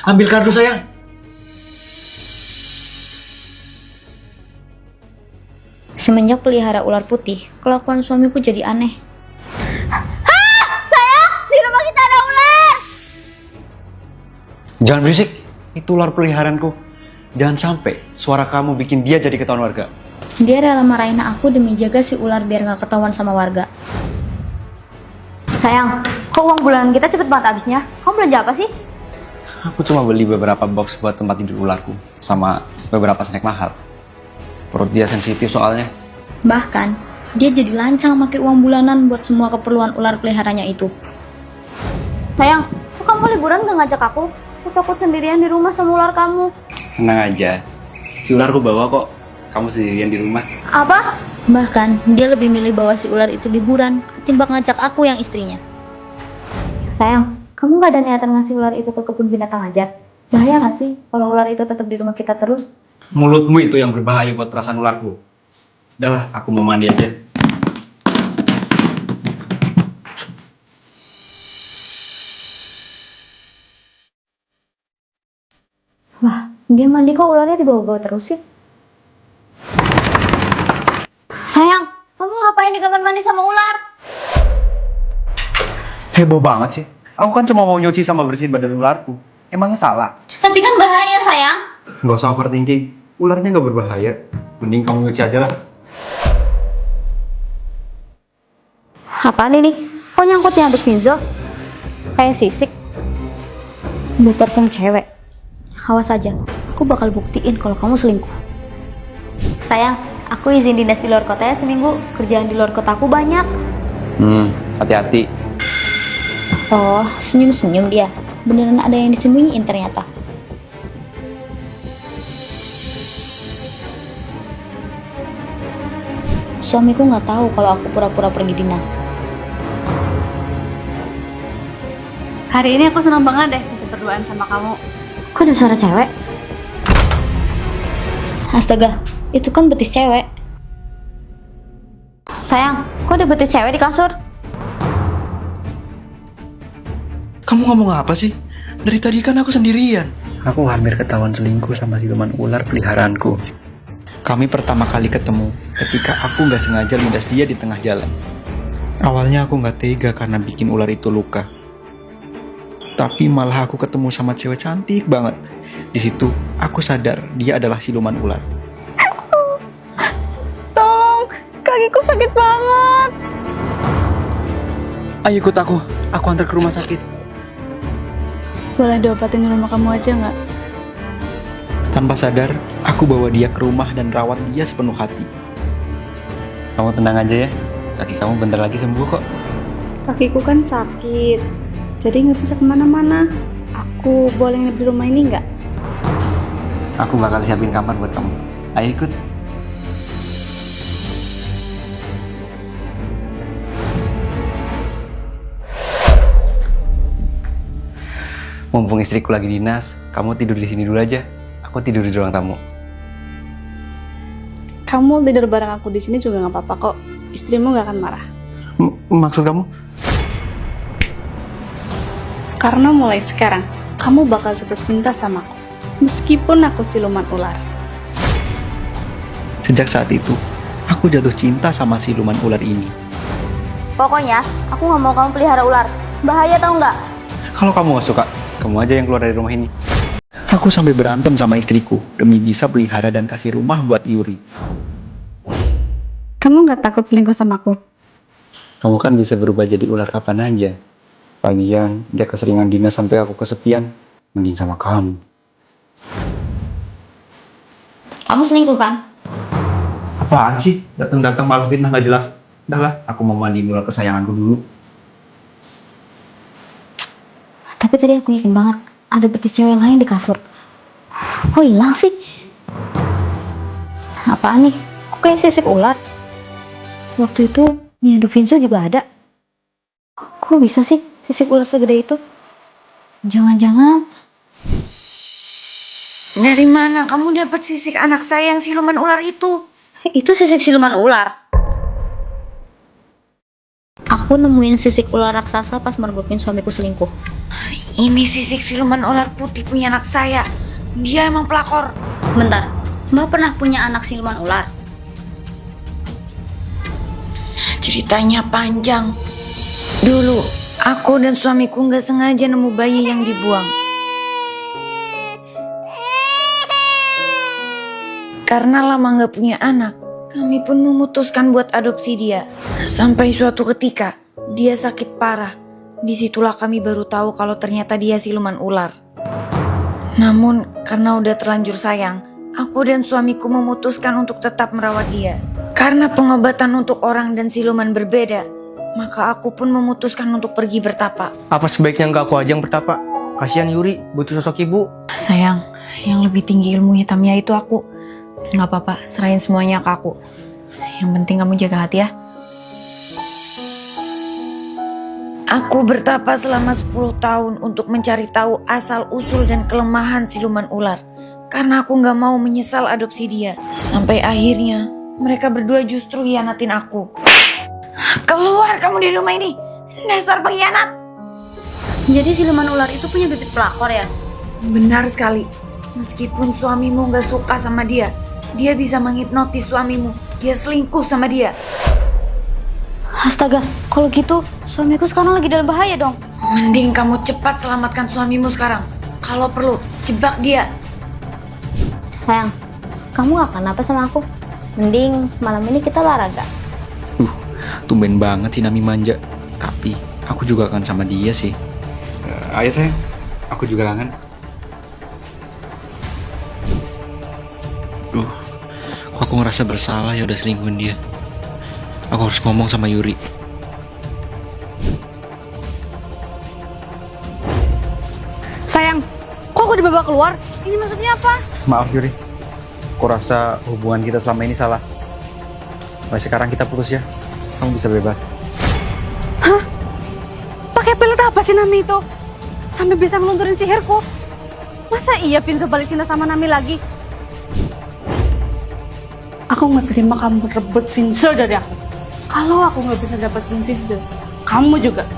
Ambil kardus sayang. Semenjak pelihara ular putih, kelakuan suamiku jadi aneh. Sayang, di rumah kita ada ular. Jangan berisik. Itu ular peliharaanku. Jangan sampai suara kamu bikin dia jadi ketahuan warga. Dia rela marahin aku demi jaga si ular biar gak ketahuan sama warga. Sayang, kok uang bulanan kita cepet banget habisnya? Kamu belanja apa sih? Aku cuma beli beberapa box buat tempat tidur ularku. Sama beberapa snack mahal. Perut dia sensitif soalnya. Bahkan, dia jadi lancang pakai uang bulanan buat semua keperluan ular peliharanya itu. Sayang, kok kamu liburan gak ngajak aku? Aku takut sendirian di rumah sama ular kamu. Tenang aja. Si ularku bawa kok. Kamu sendirian di rumah. Apa? Bahkan, dia lebih milih bawa si ular itu liburan ketimbang ngajak aku yang istrinya. Sayang, kamu gak ada niatan ngasih ular itu ke kebun binatang aja? Bahaya gak sih kalau ular itu tetap di rumah kita terus? Mulutmu itu yang berbahaya buat perasaan ularku. Udahlah, aku mau mandi aja. Wah, dia mandi kok ularnya dibawa-bawa terus sih? Sayang, kamu ngapain di kamar mandi sama ular? Heboh banget sih. Aku kan cuma mau nyuci sama bersihin badan ularku. Emangnya salah? Tapi kan bahaya, sayang. Gak usah overthinking. Ularnya gak berbahaya. Mending kamu nyuci aja lah. Apaan ini? Kok nyangkutnya aduk Vinzo? Kayak sisik. Bau parfum cewek. Awas aja, aku bakal buktiin kalau kamu selingkuh. Sayang, aku izin dinas di luar kota ya seminggu. Kerjaan di luar kotaku banyak. Hati-hati. Oh, senyum-senyum dia. Beneran ada yang disembunyiin ternyata. Suamiku nggak tahu kalau aku pura-pura pergi dinas. Hari ini aku senang banget deh bisa berduaan sama kamu. Kok ada suara cewek? Astaga, itu kan betis cewek. Sayang, kok ada betis cewek di kasur? Kamu ngomong apa sih? Dari tadi kan aku sendirian. Aku hampir ketahuan selingkuh sama siluman ular peliharaanku. Kami pertama kali ketemu ketika aku nggak sengaja lindas dia di tengah jalan. Awalnya aku nggak tega karena bikin ular itu luka. Tapi malah aku ketemu sama cewek cantik banget. Di situ aku sadar dia adalah siluman ular. Tolong, kakiku sakit banget. Ayo ikut aku antar ke rumah sakit. Boleh diobatin di rumah kamu aja nggak? Tanpa sadar, aku bawa dia ke rumah dan rawat dia sepenuh hati. Kamu tenang aja ya, kaki kamu bentar lagi sembuh kok. Kakiku kan sakit, jadi nggak bisa kemana-mana. Aku boleh nginep di rumah ini nggak? Aku bakal siapin kamar buat kamu. Ayo ikut. Mumpung istriku lagi dinas, kamu tidur di sini dulu aja. Aku tidur di ruang tamu. Kamu tidur bareng aku di sini juga nggak apa-apa kok. Istrimu nggak akan marah. Maksud kamu? Karena mulai sekarang, kamu bakal tetap cinta sama aku. Meskipun aku siluman ular. Sejak saat itu, aku jatuh cinta sama siluman ular ini. Pokoknya, aku nggak mau kamu pelihara ular. Bahaya tau nggak? Kalau kamu gak suka, kamu aja yang keluar dari rumah ini. Aku sampai berantem sama istriku demi bisa pelihara dan kasih rumah buat Yuri. Kamu nggak takut selingkuh sama aku? Kamu kan bisa berubah jadi ular kapan aja. Lagian dia keseringan dinas sampai aku kesepian. Mending sama kamu. Kamu selingkuh kan? Apaan sih? Datang-datang malah fitnah gak jelas. Udah lah, aku mau mandiin ular kesayanganku dulu. Tapi tadi aku yakin banget ada betis cewek lain di kasur. Kok hilang sih? Apaan nih? Kok kayak sisik ular? Waktu itu Nia Vinzo juga ada. Kok bisa sih sisik ular segede itu? Jangan-jangan Dari mana kamu dapat sisik anak saya yang siluman ular itu? itu sisik siluman ular. Aku nemuin sisik ular raksasa pas mergokin suamiku selingkuh. Ini sisik siluman ular putih punya anak saya. Dia emang pelakor. Bentar, Mbak pernah punya anak siluman ular? Ceritanya panjang. Dulu, aku dan suamiku nggak sengaja nemu bayi yang dibuang. Karena lama nggak punya anak, kami pun memutuskan buat adopsi dia. Sampai suatu ketika, dia sakit parah. Disitulah kami baru tahu kalau ternyata dia siluman ular. Namun, karena udah terlanjur sayang, aku dan suamiku memutuskan untuk tetap merawat dia. Karena pengobatan untuk orang dan siluman berbeda, maka aku pun memutuskan untuk pergi bertapa. Apa sebaiknya nggak aku aja yang bertapa? Kasihan Yuri, butuh sosok ibu. Sayang, yang lebih tinggi ilmu hitamnya itu aku. Nggak apa-apa, serahin semuanya ke aku. Yang penting kamu jaga hati ya. Aku bertapa selama 10 tahun untuk mencari tahu asal-usul dan kelemahan siluman ular. Karena aku nggak mau menyesal adopsi dia. Sampai akhirnya, mereka berdua justru hianatin aku. Keluar kamu dari rumah ini, dasar pengkhianat! Jadi siluman ular itu punya bibit pelakor ya? Benar sekali. Meskipun suamimu nggak suka sama dia, dia bisa menghipnotis suamimu. Dia selingkuh sama dia. Astaga, kalau gitu suamiku sekarang lagi dalam bahaya dong. Mending kamu cepat selamatkan suamimu sekarang. Kalau perlu, jebak dia. Sayang, kamu gak kenapa sama aku? Mending malam ini kita olahraga. Tumben banget sih Nami manja. Tapi aku juga akan sama dia sih. Ayo sayang, aku juga kangen. Kok aku ngerasa bersalah ya udah selingkuhin dia. Aku harus ngomong sama Yuri. Sayang, kok aku dibawa keluar? Ini maksudnya apa? Maaf Yuri, aku rasa hubungan kita selama ini salah. Mulai sekarang kita putus ya. Kamu bisa bebas. Hah? Pakai pelet apa sih Nami itu? Sampai bisa ngelunturin sihirku? Masa iya Vinzo balik cinta sama Nami lagi? Aku nggak terima kamu rebut Vinzo dari aku. Kalau aku nggak bisa dapetin Vinzo, kamu juga.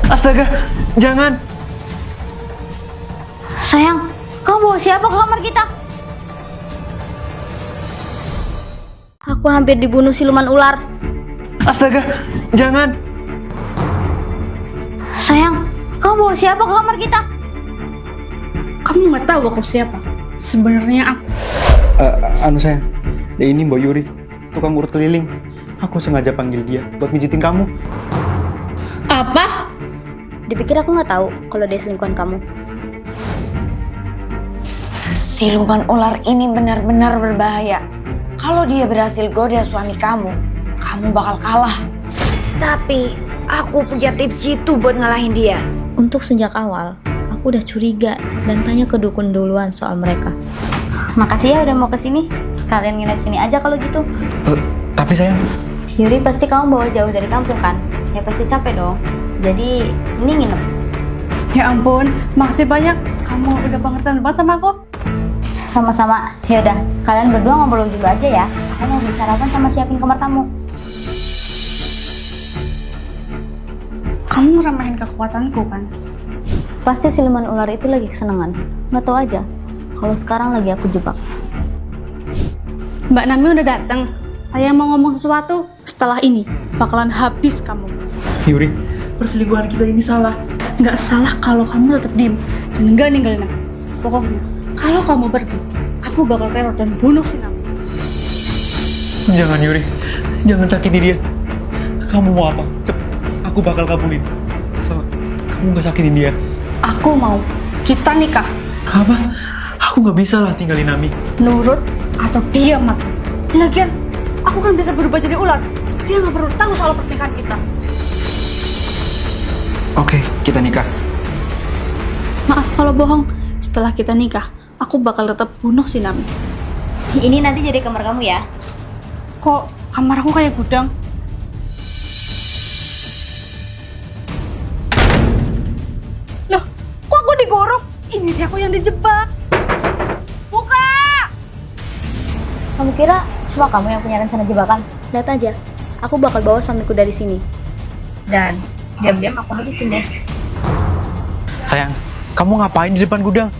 Astaga, jangan. Sayang, kamu bawa siapa ke kamar kita? Aku hampir dibunuh siluman ular. Astaga, jangan. Sayang, kamu bawa siapa ke kamar kita? Kamu nggak tahu aku siapa. Sebenarnya aku. Anu sayang, ini Mbak Yuri, tukang urut keliling. Aku sengaja panggil dia buat mijitin kamu. Apa? Dipikir aku nggak tahu kalau dia selingkuhan kamu. Siluman ular ini benar-benar berbahaya. Kalau dia berhasil goda suami kamu, kamu bakal kalah. Tapi aku punya tips jitu buat ngalahin dia. Untuk sejak awal, aku udah curiga dan tanya ke dukun duluan soal mereka. Makasih ya udah mau kesini. Sekalian nginep sini aja kalau gitu. Tapi sayang, Yuri, pasti kamu bawa jauh dari kampung kan? Ya pasti capek dong. Jadi ini nginep. Ya ampun, makasih banyak. Kamu udah pengertian banget sama aku. Sama-sama. Yaudah, kalian berdua ngobrol juga aja ya. Aku mau beli sarapan sama siapin kamar tamu. Kamu ramahin kekuatanku kan? Pasti siluman ular itu lagi kesenangan. Nggak tahu aja. Kalau sekarang lagi aku jebak. Mbak Nami udah datang. Saya mau ngomong sesuatu. Setelah ini, bakalan habis kamu. Yuri, perselingkuhan kita ini salah. Nggak salah kalau kamu tetap diem dan nggak ninggalin aku. Pokoknya, kalau kamu pergi, aku bakal teror dan bunuh si Nami. Jangan Yuri, jangan sakiti dia. Kamu mau apa? Cepet, aku bakal kabulin. Asal kamu gak sakitin dia. Aku mau kita nikah. Apa? Aku gak bisa lah tinggalin Nami. Nurut atau dia mati. Lagian, aku kan bisa berubah jadi ular. Dia nggak perlu tahu soal pernikahan kita. oke, kita nikah. Maaf kalau bohong. Setelah kita nikah, aku bakal tetap bunuh si Nami. Ini nanti jadi kamar kamu ya. Kok kamar aku kayak gudang? Loh, kok aku digorok? Ini sih aku yang dijebak. Buka! Kamu kira cuma kamu yang punya rencana jebakan? Lihat aja, aku bakal bawa suamiku dari sini. Dan Diam-diam aku habisin deh. Sayang, kamu ngapain di depan gudang?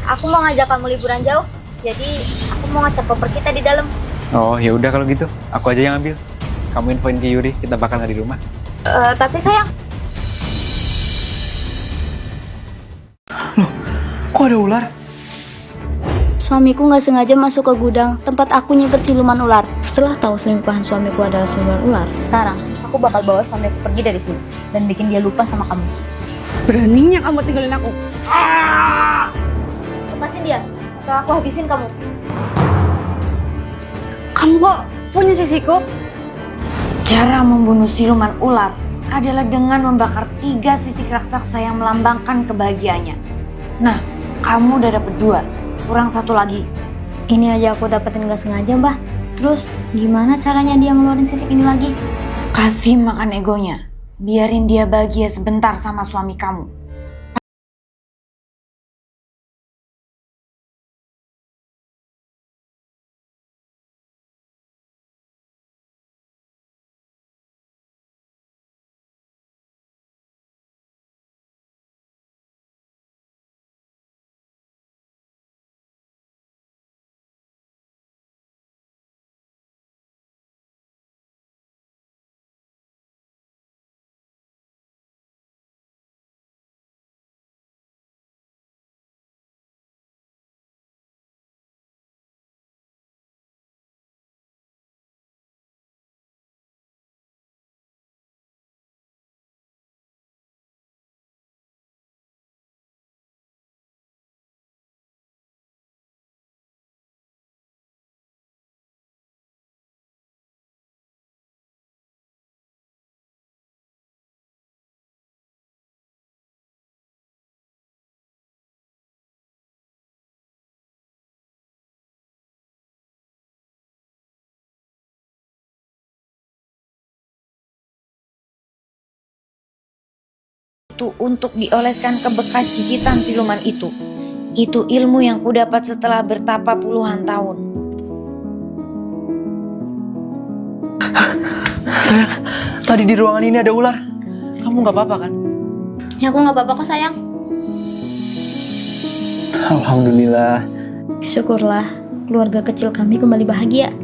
Aku mau ngajak kamu liburan jauh. Jadi aku mau ngecek koper kita di dalam. Oh, ya udah kalau gitu, aku aja yang ambil. Kamu infoin ke Yuri, kita bakal nggak di rumah. Tapi sayang, Kok ada ular? suamiku nggak sengaja masuk ke gudang tempat aku nyimpen siluman ular. Setelah tahu selingkuhan suamiku adalah siluman ular, sekarang aku bakal bawa suamiku pergi dari sini dan bikin dia lupa sama kamu. Beraninya kamu tinggalin aku. Lepasin dia, atau aku habisin kamu. Kamu kok punya sisiku? Cara membunuh siluman ular adalah dengan membakar 3 sisik raksasa yang melambangkan kebahagiaannya. Nah, kamu udah dapet 2, kurang 1 lagi. Ini aja aku dapetin nggak sengaja, Mbah. Terus gimana caranya dia ngeluarin sisik ini lagi? Kasih makan egonya, biarin dia bahagia sebentar sama suami kamu. Itu untuk dioleskan ke bekas gigitan siluman itu. Itu ilmu yang kudapat setelah bertapa puluhan tahun. Sayang, tadi di ruangan ini ada ular. Kamu nggak apa-apa kan? Ya aku nggak apa-apa kok sayang. Alhamdulillah. Syukurlah keluarga kecil kami kembali bahagia.